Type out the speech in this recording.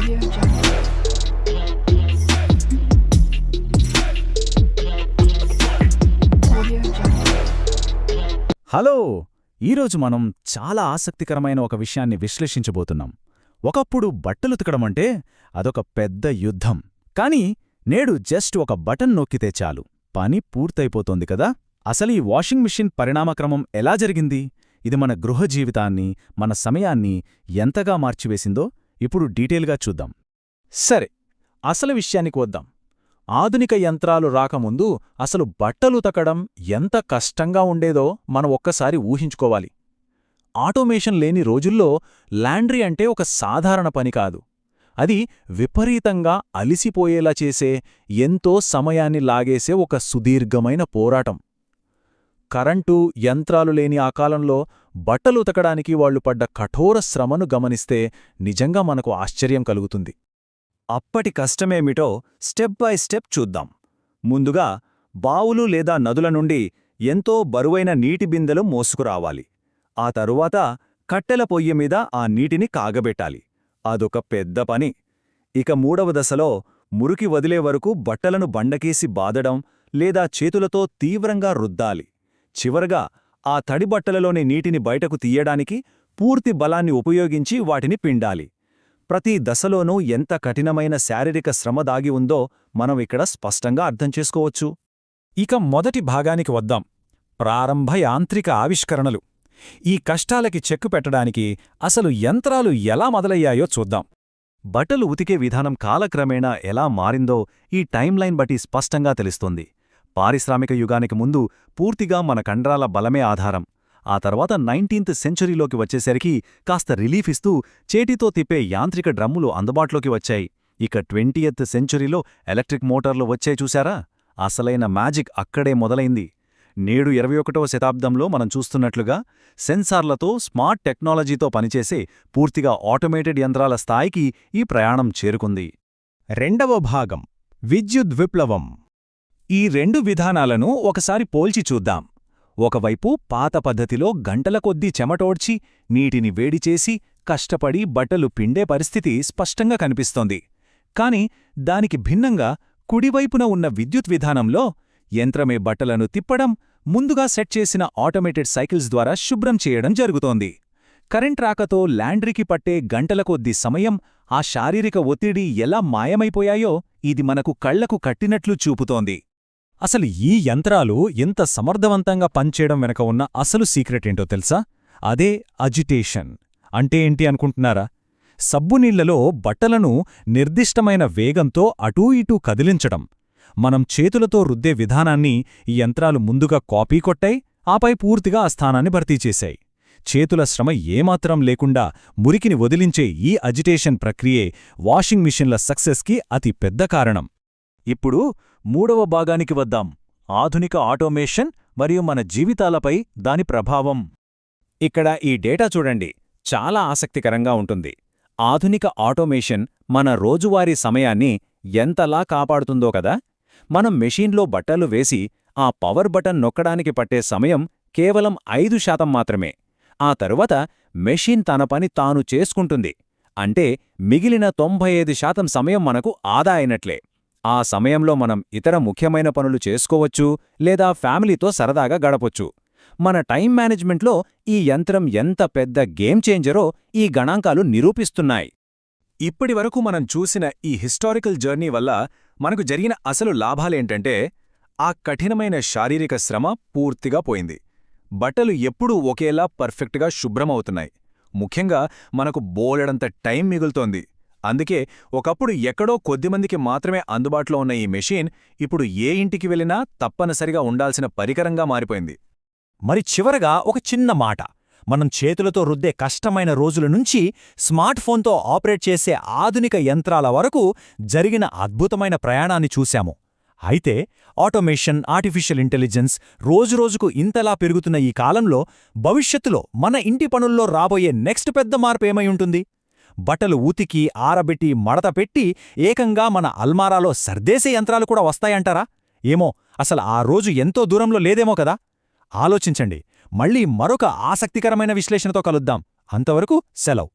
Audio Jungle. Audio Jungle. Hello! ఈరోజు మనం చాలా ఆసక్తికరమైన ఒక విషయాన్ని విశ్లేషించబోతున్నాం. ఒకప్పుడు బట్టలు ఉతకడమంటే అదొక పెద్ద యుద్ధం. కానీ నేడు జస్ట్ ఒక బటన్ నొక్కితే చాలు, పని పూర్తయిపోతోంది కదా. అసలీ వాషింగ్ మిషన్ పరిణామక్రమం ఎలా జరిగింది? ఇది మన గృహ జీవితాన్ని, మన సమయాన్ని ఎంతగా మార్చివేసిందో ఇప్పుడు డీటెయిల్గా చూద్దాం. సరే, అసలు విషయానికి వద్దాం. ఆధునిక యంత్రాలు రాకముందు అసలు బట్టలు ఉతకడం ఎంత కష్టంగా ఉండేదో మనం ఒక్కసారి ఊహించుకోవాలి. ఆటోమేషన్ లేని రోజుల్లో లాండ్రీ అంటే ఒక సాధారణ పని కాదు. అది విపరీతంగా అలిసిపోయేలా చేసే, ఎంతో సమయాన్ని లాగేసే ఒక సుదీర్ఘమైన పోరాటం. కరెంటు, యంత్రాలు లేని ఆ కాలంలో బట్టలు ఉతకడానికి వాళ్లు పడ్డ కఠోర శ్రమను గమనిస్తే నిజంగా మనకు ఆశ్చర్యం కలుగుతుంది. అప్పటి కష్టమేమిటో స్టెప్ బై స్టెప్ చూద్దాం. ముందుగా బావులు లేదా నదుల నుండి ఎంతో బరువైన నీటి బిందెలు మోసుకురావాలి. ఆ తరువాత కట్టెల పొయ్యి మీద ఆ నీటిని కాగబెట్టాలి. అదొక పెద్ద పని. ఇక మూడవ దశలో మురికి వదిలే వరకు బట్టలను బండకేసి బాదడం లేదా చేతులతో తీవ్రంగా రుద్దాలి. చివరగా ఆ తడి బట్టలలోని నీటిని బయటకు తీయడానికి పూర్తి బలాన్ని ఉపయోగించి వాటిని పిండాలి. ప్రతి దశలోనూ ఎంత కఠినమైన శారీరక శ్రమ దాగి ఉందో మనం ఇక్కడ స్పష్టంగా అర్థం చేసుకోవచ్చు. ఇక మొదటి భాగానికి వద్దాం. ప్రారంభ యాంత్రిక ఆవిష్కరణలు. ఈ కష్టాలకి చెక్కు పెట్టడానికి అసలు యంత్రాలు ఎలా మొదలయ్యాయో చూద్దాం. బట్టలు ఉతికే విధానం కాలక్రమేణా ఎలా మారిందో ఈ టైంలైన్ బట్టి స్పష్టంగా తెలుస్తుంది. పారిశ్రామిక యుగానికి ముందు పూర్తిగా మన కండరాల బలమే ఆధారం. ఆ తర్వాత 19th సెంచరీలోకి వచ్చేసరికి కాస్త రిలీఫ్ ఇస్తూ చేతితో తిప్పే యాంత్రిక డ్రమ్ములు అందుబాటులోకి వచ్చాయి. ఇక 20th సెంచరీలో ఎలక్ట్రిక్ మోటార్లు వచ్చే చూశారా? అసలైన మ్యాజిక్ అక్కడే మొదలైంది. నేడు 21వ శతాబ్దంలో మనం చూస్తున్నట్లుగా సెన్సార్లతో, స్మార్ట్ టెక్నాలజీతో పనిచేసే పూర్తిగా ఆటోమేటెడ్ యంత్రాల స్థాయికి ఈ ప్రయాణం చేరుకుంది. రెండవ భాగం, విద్యుద్ విప్లవం. ఈ రెండు విధానాలను ఒకసారి పోల్చి చూద్దాం. ఒకవైపు పాత పద్ధతిలో గంటల కొద్దీ చెమటోడ్చి, నీటిని వేడిచేసి, కష్టపడి బట్టలు పిండే పరిస్థితి స్పష్టంగా కనిపిస్తోంది. కాని దానికి భిన్నంగా కుడివైపున ఉన్న విద్యుత్ విధానంలో యంత్రమే బట్టలను తిప్పడం, ముందుగా సెట్ చేసిన ఆటోమేటెడ్ సైకిల్స్ ద్వారా శుభ్రం చేయడం జరుగుతోంది. కరెంట్ రాకతో లాండ్రీకి పట్టే గంటల కొద్దీ సమయం, ఆ శారీరక ఒత్తిడి ఎలా మాయమైపోయాయో ఇది మనకు కళ్లకు కట్టినట్లు చూపుతోంది. అసలు ఈ యంత్రాలు ఇంత సమర్థవంతంగా పనిచేయడం వెనక ఉన్న అసలు సీక్రెట్ ఏంటో తెలుసా? అదే అజిటేషన్. అంటే ఏంటి అనుకుంటున్నారా? సబ్బునీళ్లలో బట్టలను నిర్దిష్టమైన వేగంతో అటూ ఇటూ కదిలించడం. మనం చేతులతో రుద్దే విధానాన్ని ఈ యంత్రాలు ముందుగా కాపీ కొట్టాయి, ఆపై పూర్తిగా ఆ స్థానాన్ని భర్తీ చేశాయి. చేతుల శ్రమ ఏమాత్రం లేకుండా మురికిని వదిలించే ఈ అజిటేషన్ ప్రక్రియే వాషింగ్ మిషన్ల సక్సెస్కి అతి పెద్ద కారణం. ఇప్పుడు మూడవ భాగానికి వద్దాం. ఆధునిక ఆటోమేషన్ మరియు మన జీవితాలపై దాని ప్రభావం. ఇక్కడ ఈ డేటా చూడండి, చాలా ఆసక్తికరంగా ఉంటుంది. ఆధునిక ఆటోమేషన్ మన రోజువారీ సమయాన్ని ఎంతలా కాపాడుతుందో కదా. మనం మెషీన్లో బట్టలు వేసి ఆ పవర్ బటన్ నొక్కడానికి పట్టే సమయం కేవలం 5% మాత్రమే. ఆ తరువాత మెషీన్ తన పని తాను చేసుకుంటుంది. అంటే మిగిలిన 95% సమయం మనకు ఆదా అయినట్లే. ఆ సమయంలో మనం ఇతర ముఖ్యమైన పనులు చేసుకోవచ్చు లేదా ఫ్యామిలీతో సరదాగా గడపొచ్చు. మన టైం మేనేజ్మెంట్లో ఈ యంత్రం ఎంత పెద్ద గేమ్ చేంజరో ఈ గణాంకాలు నిరూపిస్తున్నాయి. ఇప్పటివరకు మనం చూసిన ఈ హిస్టారికల్ జర్నీ వల్ల మనకు జరిగిన అసలు లాభాలేంటంటే, ఆ కఠినమైన శారీరక శ్రమ పూర్తిగా పోయింది. బట్టలు ఎప్పుడూ ఒకేలా పర్ఫెక్ట్గా శుభ్రమవుతున్నాయి. ముఖ్యంగా మనకు బోలెడంత టైం మిగులుతోంది. అందుకే ఒకప్పుడు ఎక్కడో కొద్దిమందికి మాత్రమే అందుబాటులో ఉన్న ఈ మెషీన్ ఇప్పుడు ఏ ఇంటికి వెళ్ళినా తప్పనిసరిగా ఉండాల్సిన పరికరంగా మారిపోయింది. మరి చివరగా ఒక చిన్న మాట. మనం చేతులతో రుద్దే కష్టమైన రోజుల నుంచి స్మార్ట్ ఫోన్తో ఆపరేట్ చేసే ఆధునిక యంత్రాల వరకు జరిగిన అద్భుతమైన ప్రయాణాన్ని చూశాము. అయితే ఆటోమేషన్, ఆర్టిఫిషియల్ ఇంటెలిజెన్స్ రోజురోజుకు ఇంతలా పెరుగుతున్న ఈ కాలంలో భవిష్యత్తులో మన ఇంటి పనుల్లో రాబోయే నెక్స్ట్ పెద్ద మార్పు ఏమై ఉంటుంది? బట్టలు ఉతికి, ఆరబెట్టి, మడత పెట్టి ఏకంగా మన అల్మారాలో సర్దేసే యంత్రాలు కూడా వస్తాయంటారా? ఏమో, అసలు ఆ రోజు ఎంతో దూరంలో లేదేమో కదా. ఆలోచించండి. మళ్ళీ మరొక ఆసక్తికరమైన విశ్లేషణతో కలుద్దాం. అంతవరకు సెలవు.